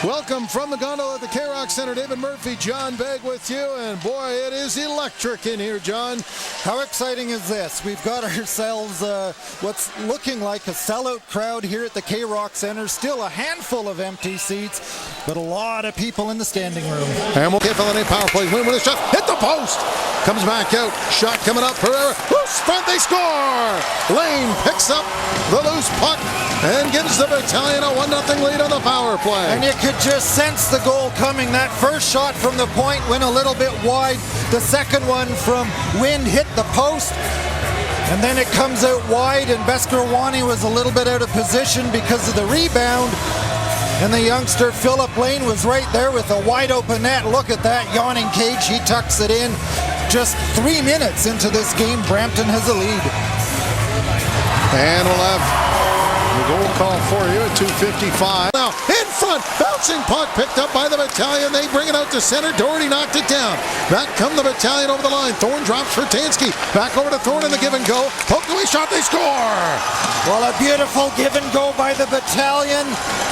Welcome from the gondola at the Carrick Center. David Murphy, John Begg with you, and boy, it is electric in here, John. How exciting is this? We've got ourselves what's looking like a sellout crowd here at the Carrick Center. Still a handful of empty seats, but a lot of people in the standing room. And we'll give a power play win with a shot. Hit the post. Comes back out. Shot coming up. Pereira. Loose front. They score. Lane picks up the loose puck and gives the Battalion a 1-0 lead on the power play. And you could just sense the goal coming. That first shot from the point went a little bit wide. The second one from Wind hit the post. And then it comes out wide, and Beskarwani was a little bit out of position because of the rebound. And the youngster Philip Lane was right there with a wide open net. Look at that yawning cage. He tucks it in. Just 3 minutes into this game, Brampton has a lead. And we'll have the goal call for you at 2:55. Now in front, bouncing puck picked up by the Battalion. They bring it out to center. Doherty knocked it down. Back come the Battalion over the line. Thorne drops for Tanski. Back over to Thorne in the give and go. Poke away shot. They score. Well, a beautiful give and go by the Battalion.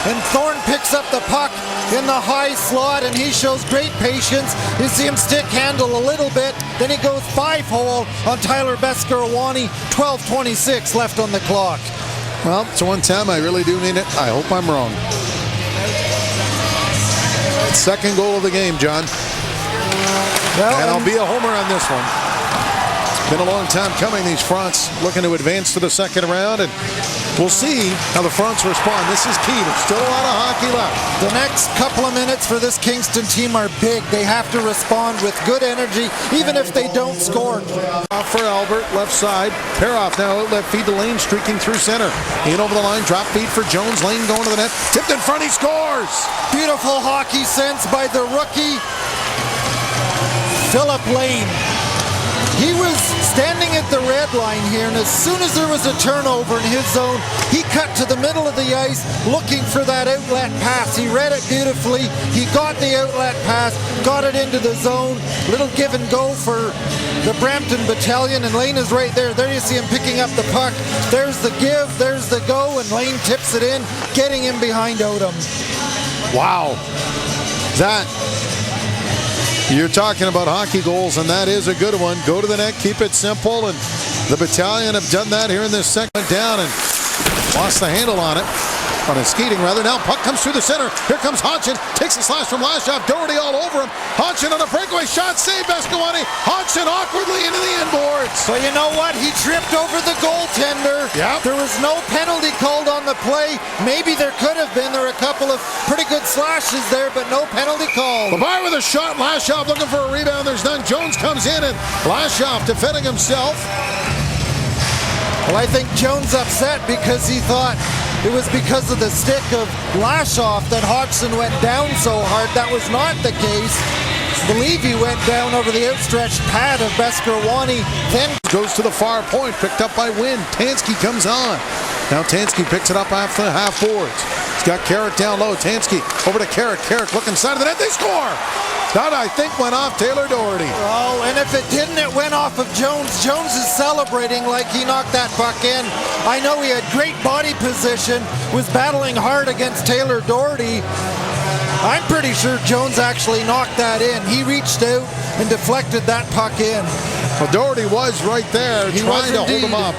And Thorne picks up the puck in the high slot, and he shows great patience. You see him stick handle a little bit. Then he goes 5-hole on Tyler Beskarwani. 12:26 left on the clock. Well, it's one time I really do mean it. I hope I'm wrong. Second goal of the game, John. Well, and I'll be a homer on this one. It's been a long time coming. These Fronts looking to advance to the second round, and we'll see how the Fronts respond. This is key. There's still a lot of hockey left. The next couple of minutes for this Kingston team are big. They have to respond with good energy, even if they don't score. Off for Albert, left side. Peroff now out left feed to Lane, streaking through center. In over the line, drop feed for Jones. Lane going to the net. Tipped in front, he scores! Beautiful hockey sense by the rookie, Philip Lane. He was standing at the red line here, and as soon as there was a turnover in his zone, he cut to the middle of the ice looking for that outlet pass. He read it beautifully. He got the outlet pass, got it into the zone. Little give and go for the Brampton Battalion, and Lane is right there. There you see him picking up the puck. There's the give, there's the go, and Lane tips it in, getting him behind Odom. Wow. That... You're talking about hockey goals, and that is a good one. Go to the net, keep it simple, and the Battalion have done that here in this second down and lost the handle on it. On a skating, rather. Now puck comes through the center. Here comes Hodgson. Takes a slash from Lashoff. Doherty all over him. Hodgson on a breakaway shot. Save Beskarwani. Hodgson awkwardly into the inboards. So you know what? He tripped over the goaltender. Yep. There was no penalty called on the play. Maybe there could have been. There were a couple of pretty good slashes there, but no penalty called. LeBar with a shot. Lashoff looking for a rebound. There's none. Jones comes in, and Lashoff defending himself. Well, I think Jones upset because he thought it was because of the stick of Lashoff that Hodgson went down so hard. That was not the case. I believe he went down over the outstretched pad of Beskarwani. Then goes to the far point, picked up by Wind. Tanski comes on. Now Tanski picks it up off the half boards. He's got Carrick down low. Tanski over to Carrick. Carrick looking side of the net. They score! That, I think, went off Taylor Doherty. Oh, and if it didn't, it went off of Jones. Jones is celebrating like he knocked that puck in. I know he had great body position, was battling hard against Taylor Doherty. I'm pretty sure Jones actually knocked that in. He reached out and deflected that puck in. Well, Doherty was right there trying to hold him up.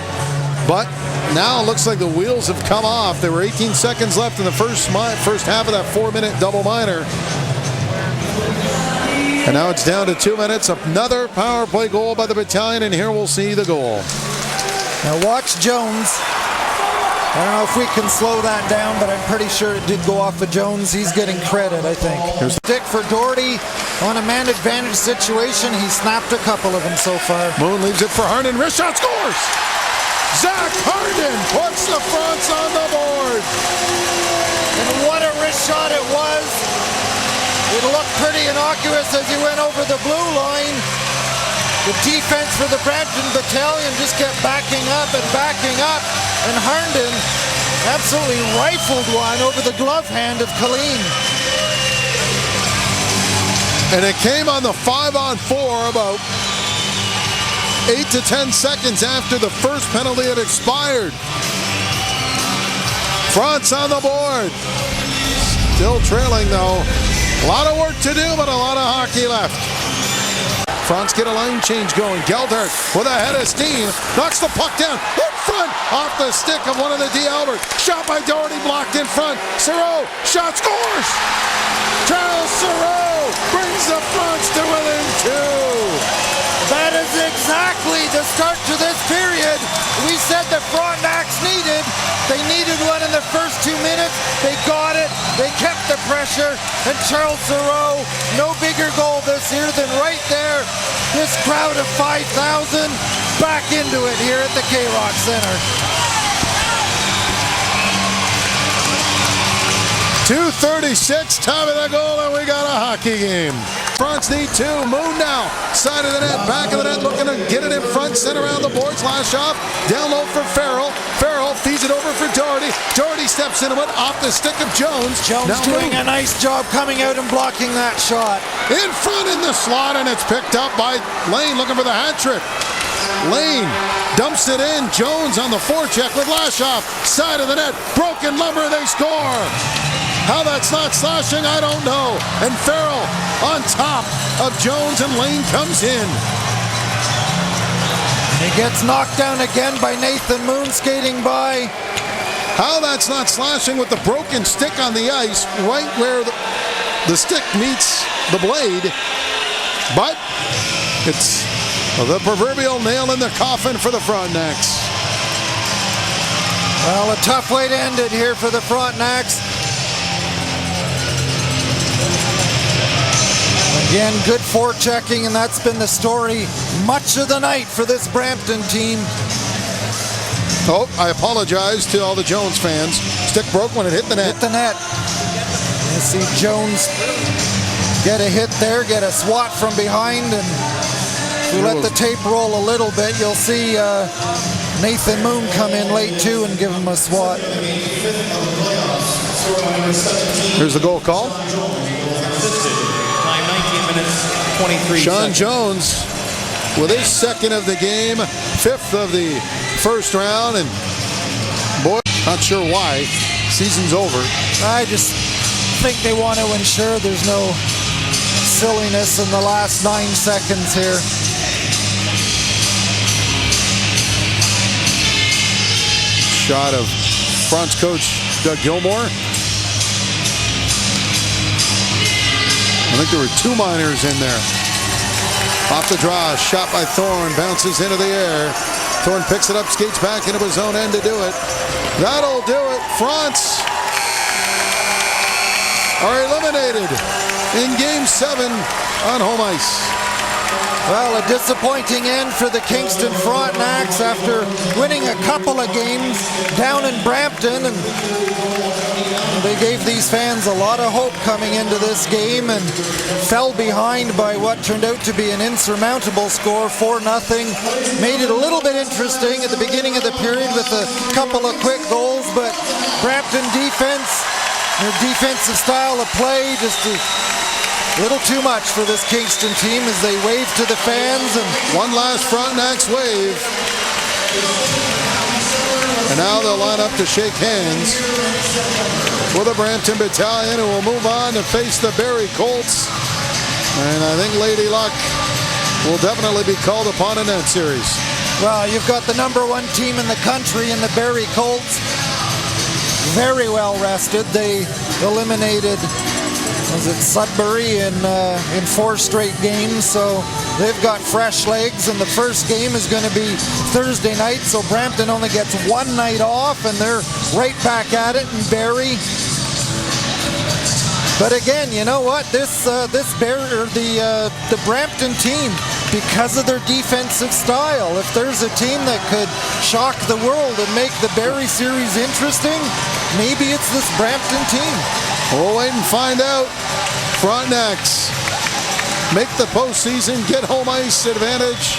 But now it looks like the wheels have come off. There were 18 seconds left in the first half of that 4-minute double minor. And now it's down to 2 minutes. Another power play goal by the Battalion, and here we'll see the goal. Now watch Jones. I don't know if we can slow that down, but I'm pretty sure it did go off of Jones. He's getting credit, I think. Here's the stick for Doherty on a man advantage situation. He snapped a couple of them so far. Moon leaves it for Harnden. Wrist shot, scores! Zach Harnden puts the Fronts on the board. And what a wrist shot it was. It looked pretty innocuous as he went over the blue line. The defense for the Brampton Battalion just kept backing up and backing up. And Harnden absolutely rifled one over the glove hand of Colleen. And it came on the 5-on-4 about 8 to 10 seconds after the first penalty had expired. Fronts on the board. Still trailing though. A lot of work to do, but a lot of hockey left. Fronts get a line change going. Geldert with a head of steam. Knocks the puck down in front. Off the stick of one of the D. Albert. Shot by Doherty, blocked in front. Sarault, shot, scores! Charles Sarault brings the Fronts to within 2. That is exactly the start to this period we said the Frontenacs needed. They needed one in the first 2 minutes. They got it. They kept the pressure. And Charles Sarault, no bigger goal this year than right there. This crowd of 5,000 back into it here at the K-Rock Center. 2:36, time of the goal, and we got a hockey game. Fronts need 2. Moon now. Side of the net, back of the net, looking to get it in front, sent around the boards, last off. Down low for Farrell. Farrell feeds it over for Doherty. Doherty steps into it, off the stick of Jones. Jones now doing a nice job coming out and blocking that shot. In front in the slot, and it's picked up by Lane, looking for the hat trick. Lane dumps it in. Jones on the forecheck with Lashoff. Side of the net, broken lumber, they score. How that's not slashing, I don't know. And Farrell on top of Jones, and Lane comes in. He gets knocked down again by Nathan Moon skating by. How that's not slashing with the broken stick on the ice, right where the stick meets the blade. But it's the proverbial nail in the coffin for the Frontenacs. Well, a tough way to end it here for the Frontenacs. Again, good forechecking, and that's been the story much of the night for this Brampton team. Oh, I apologize to all the Jones fans. Stick broke when it hit the net. Hit the net. You see Jones get a hit there, get a swat from behind, and if we let the tape roll a little bit, you'll see Nathan Moon come in late too and give him a swat. Here's the goal call. 23 Sean seconds. Jones with his second of the game, 5th of the first round, and boy, not sure why. Season's over. I just think they want to ensure there's no silliness in the last 9 seconds here. Shot of Fronts coach Doug Gilmore. I think there were 2 minors in there. Off the draw, shot by Thorne, bounces into the air. Thorne picks it up, skates back into his own end to do it. That'll do it. Fronts are eliminated in Game 7 on home ice. Well, a disappointing end for the Kingston Frontenacs after winning a couple of games down in Brampton, and they gave these fans a lot of hope coming into this game and fell behind by what turned out to be an insurmountable score, 4-0. Made it a little bit interesting at the beginning of the period with a couple of quick goals, but Brampton defense, their defensive style of play, just a little too much for this Kingston team as they wave to the fans. And one last Frontenacs wave. And now they'll line up to shake hands with the Brampton Battalion, who will move on to face the Barrie Colts. And I think Lady Luck will definitely be called upon in that series. Well, you've got the #1 team in the country in the Barrie Colts. Very well rested. They eliminated, was it Sudbury in 4 straight games, so they've got fresh legs, and the first game is going to be Thursday night, so Brampton only gets 1 night off, and they're right back at it in Barrie. But again, you know what? The Brampton team, because of their defensive style, if there's a team that could shock the world and make the Barrie series interesting, maybe it's this Brampton team. We'll wait and find out. Frontenacs make the postseason, get home ice advantage,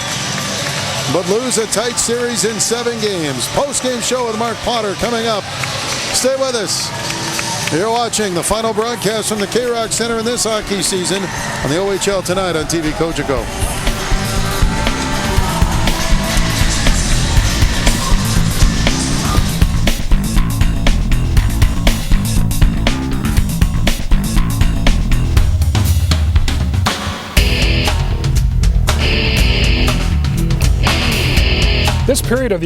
but lose a tight series in 7 games. Post-game show with Mark Potter coming up. Stay with us. You're watching the final broadcast from the K-Rock Center in this hockey season on the OHL tonight on TV Cogeco. This period of the